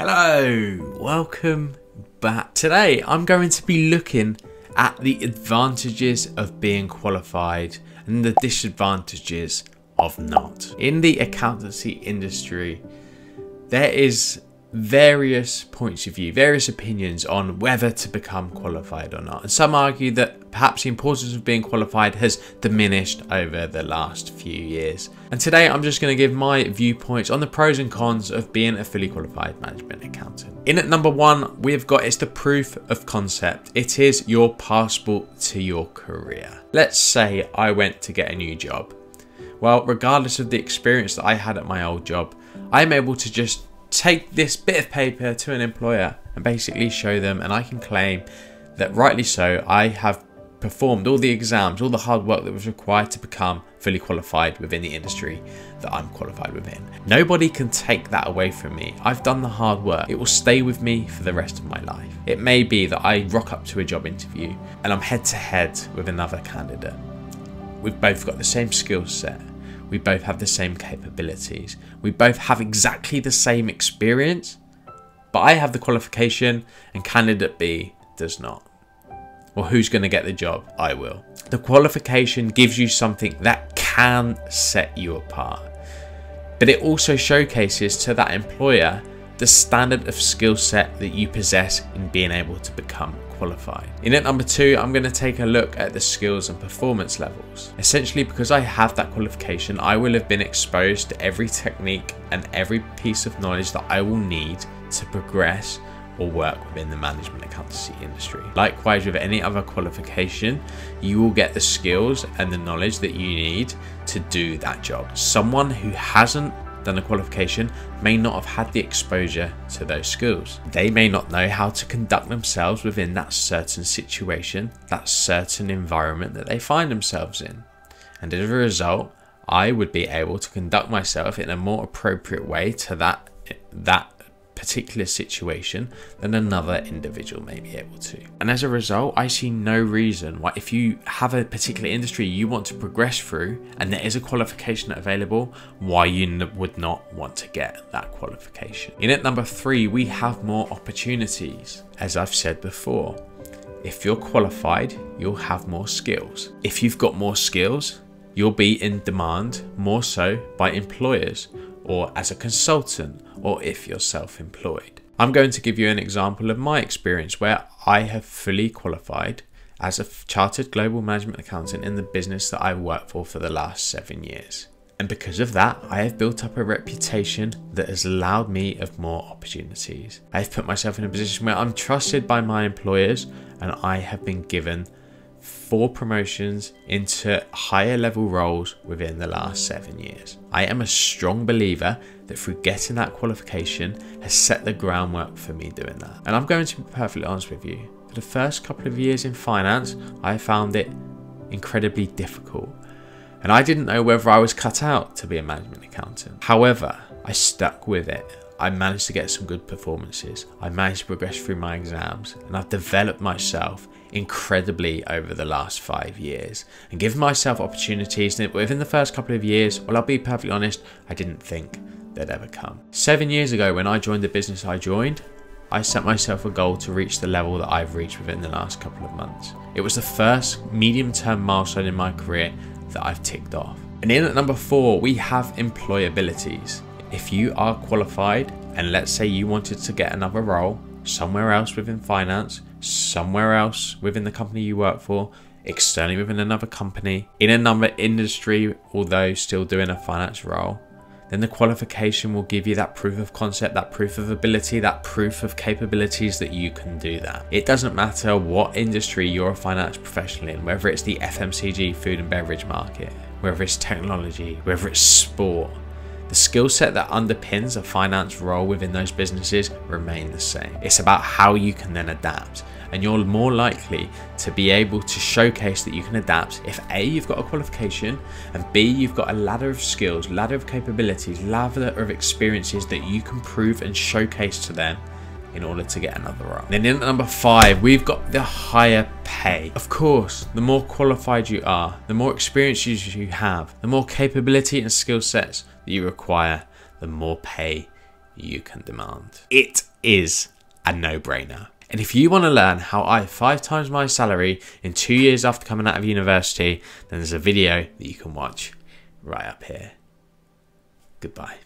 Hello, welcome back. Today I'm going to be looking at the advantages of being qualified and the disadvantages of not. In the accountancy industry, there is various points of view, various opinions on whether to become qualified or not. And some argue that perhaps the importance of being qualified has diminished over the last few years. And today I'm just going to give my viewpoints on the pros and cons of being a fully qualified management accountant. In at number one, we've got it's the proof of concept. It is your passport to your career. Let's say I went to get a new job. Well, regardless of the experience that I had at my old job, I'm able to just take this bit of paper to an employer and basically show them, and I can claim that rightly so, I have performed all the exams, all the hard work that was required to become fully qualified within the industry that I'm qualified within. Nobody can take that away from me. I've done the hard work. It will stay with me for the rest of my life. It may be that I rock up to a job interview and I'm head to head with another candidate. We've both got the same skill set. We both have the same capabilities. We both have exactly the same experience, but I have the qualification and candidate B does not. Well, who's going to get the job? I will. The qualification gives you something that can set you apart, but it also showcases to that employer the standard of skill set that you possess in being able to become qualified. In at number two, I'm going to take a look at the skills and performance levels. Essentially, because I have that qualification, I will have been exposed to every technique and every piece of knowledge that I will need to progress or work within the management accountancy industry. Likewise, with any other qualification, you will get the skills and the knowledge that you need to do that job. Someone who hasn't done a qualification may not have had the exposure to those skills. They may not know how to conduct themselves within that certain situation, that certain environment that they find themselves in. And as a result, I would be able to conduct myself in a more appropriate way to that particular situation than another individual may be able to. And as a result, I see no reason why, if you have a particular industry you want to progress through and there is a qualification available, why you would not want to get that qualification. In at number three, we have more opportunities. As I've said before, if you're qualified, you'll have more skills. If you've got more skills, you'll be in demand more so by employers, or as a consultant, or if you're self-employed. I'm going to give you an example of my experience where I have fully qualified as a chartered global management accountant in the business that I worked for the last 7 years. And because of that, I have built up a reputation that has allowed me of more opportunities. I've put myself in a position where I'm trusted by my employers, and I have been given 4 promotions into higher level roles within the last 7 years. I am a strong believer that through getting that qualification has set the groundwork for me doing that. And I'm going to be perfectly honest with you, for the first couple of years in finance, I found it incredibly difficult. And I didn't know whether I was cut out to be a management accountant. However, I stuck with it. I managed to get some good performances. I managed to progress through my exams, and I've developed myself incredibly over the last 5 years and given myself opportunities that within the first couple of years, well, I'll be perfectly honest, I didn't think they'd ever come. 7 years ago, when I joined the business I joined, I set myself a goal to reach the level that I've reached within the last couple of months. It was the first medium-term milestone in my career that I've ticked off. And in at number 4, we have employabilities. If you are qualified and let's say you wanted to get another role somewhere else within finance, somewhere else within the company you work for, externally within another company, in another industry, although still doing a finance role, then the qualification will give you that proof of concept, that proof of ability, that proof of capabilities that you can do that. It doesn't matter what industry you're a finance professional in, whether it's the FMCG food and beverage market, whether it's technology, whether it's sport. The skill set that underpins a finance role within those businesses remain the same. It's about how you can then adapt, and you're more likely to be able to showcase that you can adapt if A, you've got a qualification, and B, you've got a ladder of skills, ladder of capabilities, ladder of experiences that you can prove and showcase to them in order to get another role. Then in number 5, we've got the higher pay. Of course, the more qualified you are, the more experiences you have, the more capability and skill sets that you require, the more pay you can demand. It is a no-brainer. And if you want to learn how I 5 times my salary in 2 years after coming out of university, then there's a video that you can watch right up here. Goodbye.